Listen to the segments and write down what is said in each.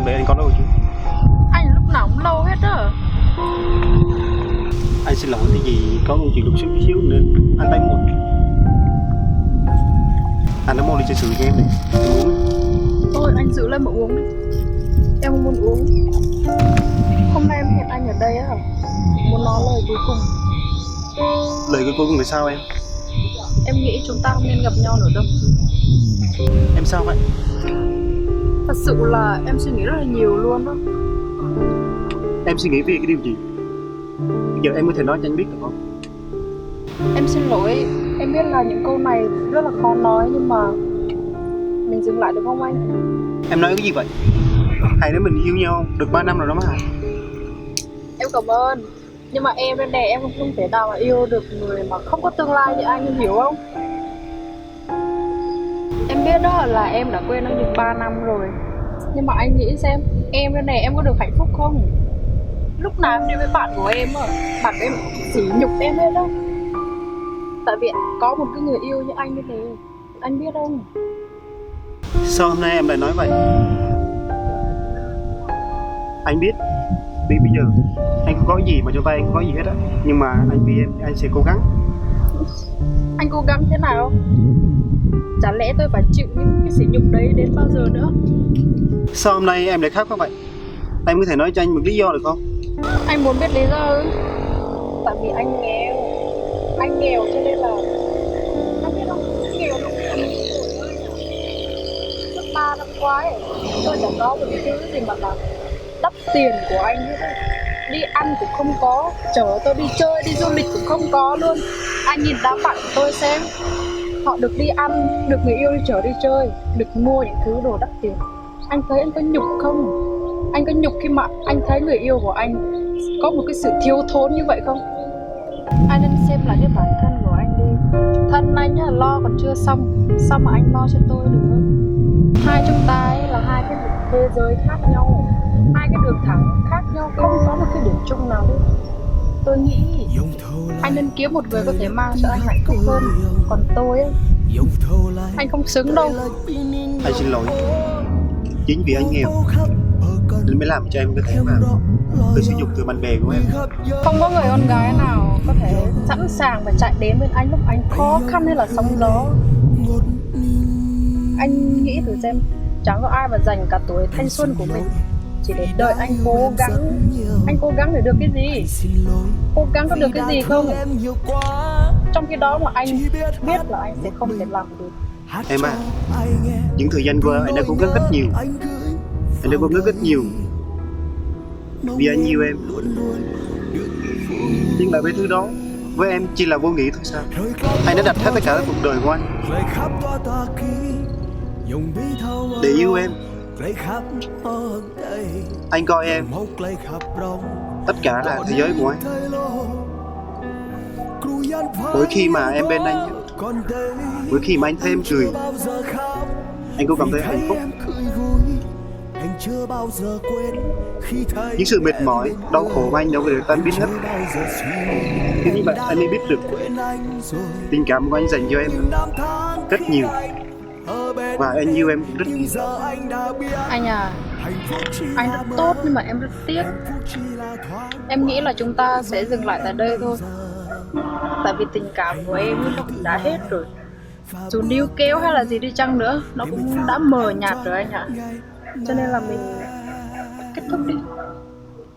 đợi anh có lâu chứ? Anh lúc nào cũng lâu hết á. Anh xin lỗi tại vì có công chuyện đột xuất chút xíu nên anh tới muộn. Anh đã mua ly trà sữa cho em này, em uống. Thôi anh giữ lên mà uống đi. Em không muốn uống. Hôm nay em hẹn anh ở đây á, muốn nói lời cuối cùng. Lời cuối cùng là sao em? Em nghĩ chúng ta không nên gặp nhau nữa đâu. Em sao vậy? Thật sự là em suy nghĩ rất là nhiều luôn đó. Em suy nghĩ về cái điều gì? Bây giờ em có thể nói cho anh biết được không? Em xin lỗi, em biết là những câu này rất là khó nói, nhưng mà mình dừng lại được không anh? Em nói cái gì vậy? Hay nếu mình yêu nhau được 3 năm rồi đó mà. Em cảm ơn. Nhưng mà em đây này, em không thể nào mà yêu được người mà không có tương lai như anh, em hiểu không? Em biết đó là em đã quen anh được 3 năm rồi. Nhưng mà anh nghĩ xem, em đây này em có được hạnh phúc không? Lúc nào em đi với bạn của em á, bạn của em sỉ nhục em hết đó. Tại vì có một cái người yêu như anh như thế, anh biết không? Sao hôm nay em lại nói vậy? Anh biết vì bây giờ anh không có gì mà trong tay anh không có gì hết á. Nhưng mà anh vì em anh sẽ cố gắng. Anh cố gắng thế nào? Chả lẽ tôi phải chịu những cái sỉ nhục đấy đến bao giờ nữa? Sao hôm nay em lại khác quá vậy? Em có thể nói cho anh một lý do được không? Anh muốn biết lý do ư? Tại vì anh nghèo. Anh nghèo cho nên là anh biết không, nghèo lúc suốt 3 năm qua ấy, tôi chẳng có một cái thứ gì mà là đắp tiền của anh hết ấy. Đi ăn cũng không có, chở tôi đi chơi, đi du lịch cũng không có luôn. Anh nhìn đám bạn của tôi xem, họ được đi ăn, được người yêu đi chở đi chơi, được mua những thứ đồ đắt tiền. Anh thấy anh có nhục không? Anh có nhục khi mà anh thấy người yêu của anh có một cái sự thiếu thốn như vậy không? Anh nên xem lại cái bản thân của anh đi. Thân anh á, lo còn chưa xong, sao mà anh lo cho tôi được? Hai chúng ta ấy là hai cái thế giới khác nhau, hai cái đường thẳng khác nhau, không có một cái điểm chung nào hết. Tôi nghĩ anh nên kiếm một người có thể mang cho anh hạnh phúc hơn. Còn tôi ấy, anh không xứng đâu. Anh xin lỗi. Chính vì anh nghèo nên mới làm cho em có thể mà phải sử dụng từ bạn bè của em. Không có người con gái nào có thể sẵn sàng và chạy đến bên anh lúc anh khó khăn hay là sóng gió. Anh nghĩ thử xem, chẳng có ai mà dành cả tuổi thanh xuân của mình chỉ để đợi anh cố gắng. Anh cố gắng để được cái gì? Cố gắng có được cái gì không? Trong khi đó mà anh biết là anh sẽ không thể làm được. Em à, những thời gian qua anh đã cố gắng rất nhiều. Anh đã cố gắng rất nhiều vì anh yêu em. Nhưng mà mấy thứ đó với em chỉ là vô nghĩa thôi sao? Anh đã đặt hết tất cả cuộc đời của anh để yêu em. Anh coi em tất cả là thế giới của anh. Mỗi khi mà em bên anh, mỗi khi mà anh thấy em cười, anh cũng cảm thấy hạnh phúc. Những sự mệt mỏi, đau khổ của anh đâu có được tan biến hết. Thế nhưng mà anh mới biết được tình cảm của anh dành cho em rất nhiều, và anh yêu em rất nhiều. Anh à, anh rất tốt nhưng mà em rất tiếc. Em nghĩ là chúng ta sẽ dừng lại tại đây thôi. Tại vì tình cảm của em nó cũng đã hết rồi. Dù níu kéo hay là gì đi chăng nữa, nó cũng đã mờ nhạt rồi anh ạ. Cho nên là mình kết thúc đi.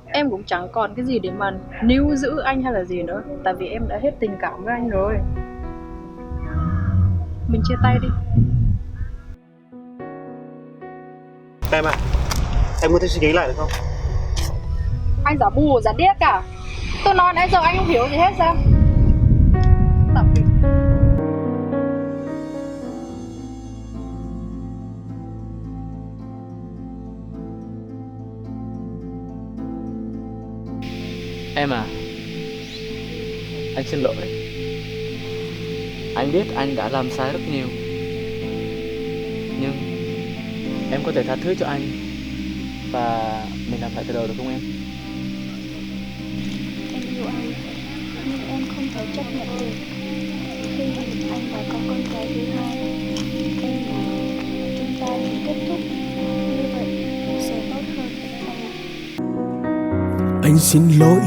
Em cũng chẳng còn cái gì để mà níu giữ anh hay là gì nữa. Tại vì em đã hết tình cảm với anh rồi. Mình chia tay đi. Em à, em có thể suy nghĩ lại được không? Anh giả bù giả điếc à? Tôi nói nãy giờ anh không hiểu gì hết sao? Tạm biệt. Em à, anh xin lỗi. Anh biết anh đã làm sai rất nhiều, nhưng em có thể tha thứ cho anh và mình làm lại từ đầu được không em? Em yêu anh, nhưng em không thể chấp nhận được khi anh đã có con cái thứ hai. Em muốn chúng ta kết thúc như vậy sẽ tốt hơn. Anh xin lỗi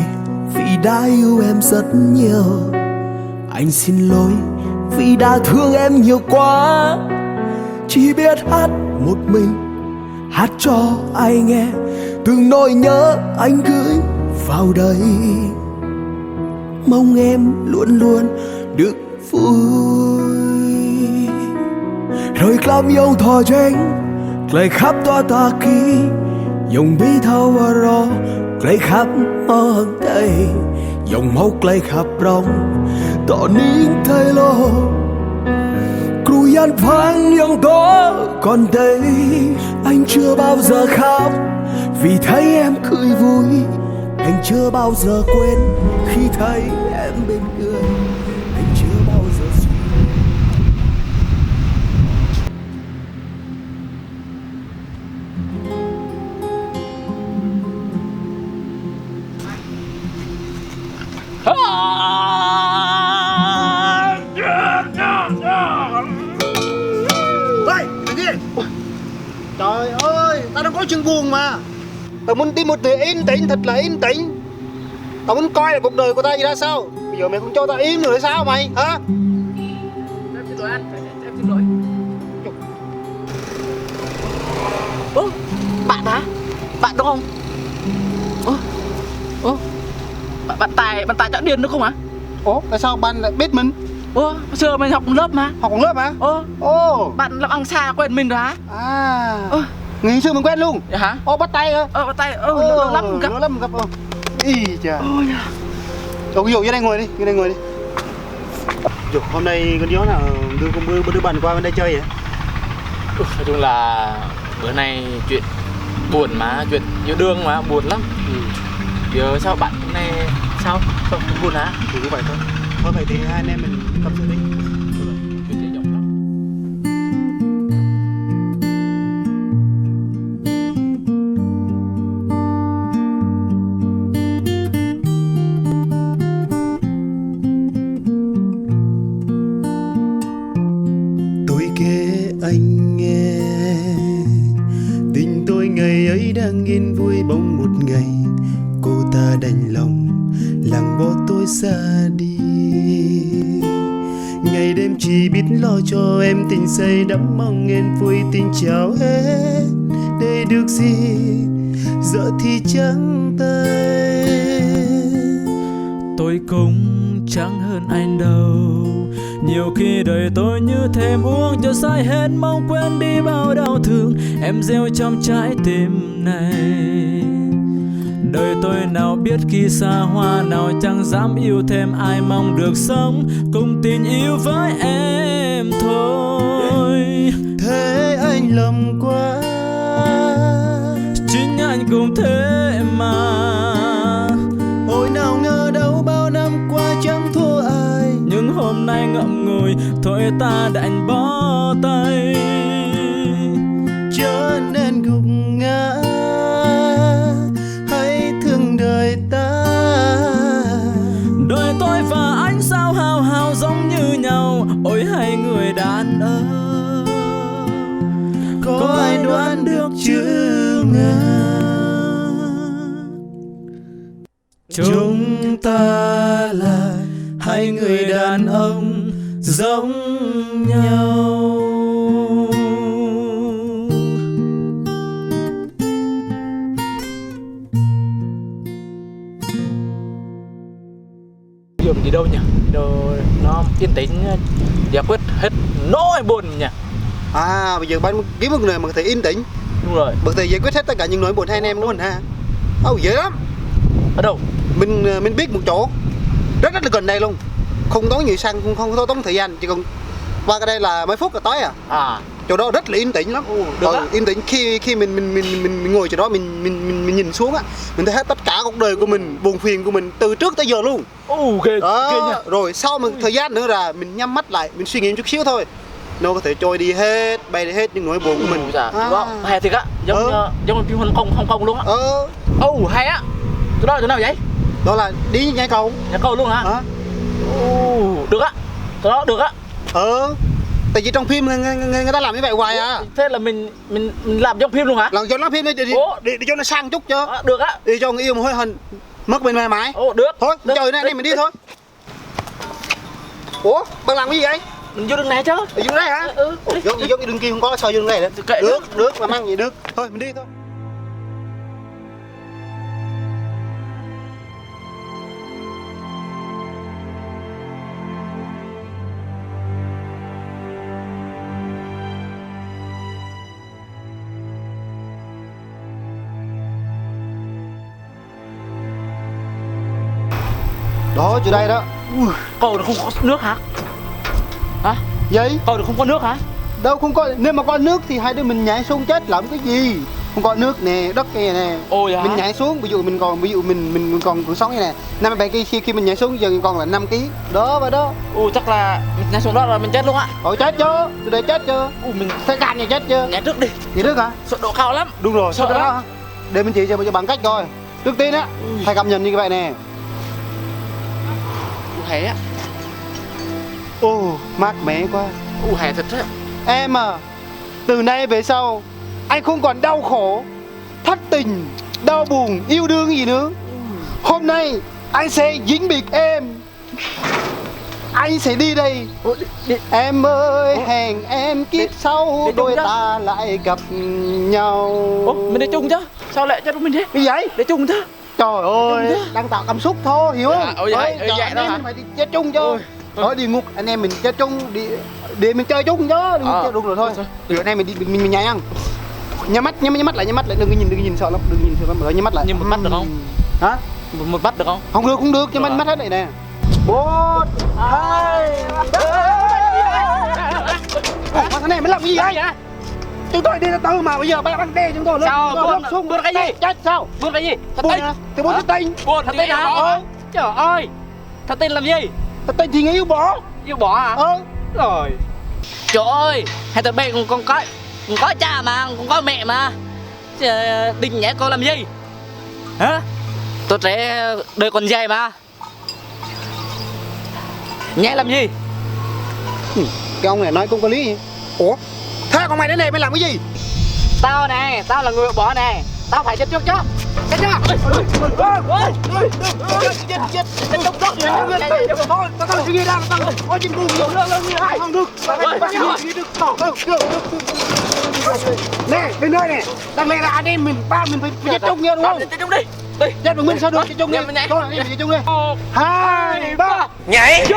vì đã yêu em rất nhiều. Anh xin lỗi vì đã thương em nhiều quá. Chỉ biết hát một mình, hát cho ai nghe từng nỗi nhớ anh gửi vào đây. Mong em luôn luôn được vui. Rồi làm yêu thò tranh lại khắp toa ta kỳ dòng bí thao và rò lại khắp mơ đây dòng mốc lại khắp rong tỏ nín thay lo cù yan phang yang đó còn đây anh chưa bao giờ khóc vì thấy em cười vui. Anh chưa bao giờ quên khi thấy em bên người. Anh chưa bao giờ suy. Ê, đừng đi. Trời ơi, tao đang có chuyện buồn mà. Tao muốn tìm một người yên tĩnh, thật là yên tĩnh. Tao muốn coi là cuộc đời của tao như ra sao. Bây giờ mày không cho tao im nữa sao mày, hả? Em xin lỗi anh, em xin lỗi. Ơ, bạn hả? Bạn đúng không? Bạn Tài Trọng Điền đúng không hả? Ủa, tại sao bạn lại biết mình? Xưa mình học cùng lớp mà. Học cùng lớp hả? Bạn làm ăn xa quen mình rồi hả? Ngày xưa mình quen luôn. Dạ hả? Bắt tay hả? Bắt tay, lâu lắm gặp. Lâu lắm gặp. Ý chà. Ôi, vô đây ngồi đi, vô đây ngồi đi. Dù hôm nay con nhớ là đưa bạn qua bên đây chơi vậy? Nói chung là bữa nay chuyện buồn mà, chuyện yêu đương mà buồn lắm. Giờ sao bạn hôm nay sao buồn hả? Thì cứ vậy thôi. Thôi vậy thì hai anh em mình tâm sự đi. Chuyện dễ dàng lắm. Tôi kể anh nghe tình tôi ngày ấy đang yên vui bỗng một ngày cô ta đành lòng làng bỏ tôi xa đi. Ngày đêm chỉ biết lo cho em tình say đắm mong em vui tình chào hết để được gì giờ thì trắng tay. Tôi cũng chẳng hơn anh đâu. Nhiều khi đời tôi như thèm uống cho say hết mong quên đi bao đau thương em gieo trong trái tim này. Đời tôi nào biết khi xa hoa nào chẳng dám yêu thêm ai mong được sống cùng tình yêu với em thôi. Thế anh lầm quá. Chính anh cũng thế mà. Ôi nào ngờ đâu bao năm qua chẳng thua ai. Nhưng hôm nay ngậm ngùi thôi ta đành bó tay. Chớ nên gục ngã hãy thương đời ta. Đời tôi và anh sao hào hào giống như nhau. Ôi hay người đàn ông Có ai đoán được chữ ngờ chúng ta là hai người đàn ông giống nhau. Giờ mình đi đâu nhỉ? Đâu nó yên tĩnh giải quyết hết nỗi buồn nhỉ? Bây giờ bạn kiếm một người mà có thể yên tĩnh. Đúng rồi. Có thể giải quyết hết tất cả những nỗi buồn hai anh em đúng không ha? Dễ lắm. Ở đâu? Mình biết một chỗ rất là gần đây luôn. Không tốn nhiều xăng, không tốn thời gian, chỉ còn qua cái đây là mấy phút là tới à. Chỗ đó rất là yên tĩnh lắm. Yên tĩnh khi mình ngồi chỗ đó mình nhìn xuống á, mình thấy hết tất cả cuộc đời của mình, buồn phiền của mình từ trước tới giờ luôn. Ghê nhỉ. Rồi sau một thời gian nữa là mình nhắm mắt lại, mình suy nghĩ chút xíu thôi, nó có thể trôi đi hết, bay đi hết những nỗi buồn của mình. Hay thiệt á, giống phim Hong Kong luôn á. Hay á. Chỗ nào vậy? Đó là đi nhảy cầu. Nhảy cầu luôn hả? Được á. Chỗ đó được á. Tại vì trong phim người ta làm như vậy hoài à. Thế là mình làm trong phim luôn hả? Làm cho nó phim đi cho nó sang chút chứ. Được á. Đi cho người yêu một hơi hình Mất bên máy. Ồ được. Thôi, trời này, mình đi thôi. Ủa, bạn làm cái gì vậy? Mình vô đường này chứ. Ở dưới đây hả? Vô cái đường kia không có sao vô đường này nữa. Được, mà mang gì được. Thôi, mình đi thôi. Đó, chỗ đây đó. Cầu được không có nước hả? Hả? Vậy? Cầu được không có nước hả? Đâu không có, nếu mà có nước thì hai đứa mình nhảy xuống chết làm cái gì? Không có nước nè, đất kia nè. Ôi hả? Mình nhảy xuống, ví dụ mình còn sống như này. Năm bài khi mình nhảy xuống giờ còn là 5 kg. Đó và đó. Ôi chắc là mình nhảy xuống đó rồi mình chết luôn ạ. Chết chứ, từ đây chết chứ. Mình Xe cạn nhà chết chứ. nhảy trước đi. Nhảy trước hả? Sợ độ cao lắm. Đúng rồi, Sợ sợ đó lắm. hả? Để mình chỉ cho bằng cách rồi. Trước tiên á, thầy cảm nhận như vậy nè. Hè á. Ồ, mát mẻ quá. Hè thật á. Em à, từ nay về sau anh không còn đau khổ, thất tình, đau buồn, yêu đương gì nữa. Hôm nay anh sẽ dính biệt em. Anh sẽ đi đây. Em ơi, hẹn em kiếp sau đôi ta lại gặp nhau. Ủa, mình đi chung chứ. Sao lại cho mình thế? Cái vậy? Đi chung chứ. Trời ơi, đang tạo cảm xúc thôi, hiểu không? Ôi vậy, Trời, vậy anh đó em hả? mình phải đi chơi chung chứ. Ở địa ngục anh em mình chơi chung để mình chơi chung chứ. Đừng chơi đúng rồi thôi. Rồi anh em mình nhảy ăn. Nhắm mắt lại, đừng nhìn sợ lắm, rồi nhắm mắt lại. Nhưng một mắt được không? Hả? Một mắt được không? Không được, nhắm mắt hết này nè. 1 2 3. Thằng này mới làm cái gì vậy? Chúng tôi đi từ từ mà bây giờ băng đe chúng tôi lên. Sao? Buồn cái gì? Chết sao? Buồn cái gì? Buồn hả? Thì buồn thất tình. Buồn thật tin hả? Trời ơi. Thật tin làm gì? Thất tình thì người yêu bỏ. Yêu bỏ hả? Rồi. Trời ơi, hai tụi bay còn có cha mà, còn có mẹ mà. Định nhẽ con làm gì? Hả? Tôi sẽ đời còn dài mà. Nhẽ làm gì? Cái ông này nói cũng có lý gì? Ủa? Thế con mày đến đây mày làm cái gì? Tao nè, tao là người bỏ nè. Tao phải chết trước chứ. Chết chưa? Tao suy nghĩ ra, tao có trên cùng nhiều không được. Nè, bên đây nè, đang lẽ là anh em mình ba mình phải chết chung nhau đúng không? Chết chung đi. Chết một mình sao được, chết chung đi. Thôi, anh em chết chung đi. 2 3. Nhảy đi.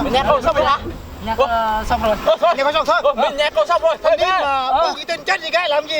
Mình nhét câu xong rồi hả? Nhét xong rồi. Nhét câu xong thôi. Mình nhét câu xong rồi. Thôi đi mà, bù cái tên chết gì cái làm gì?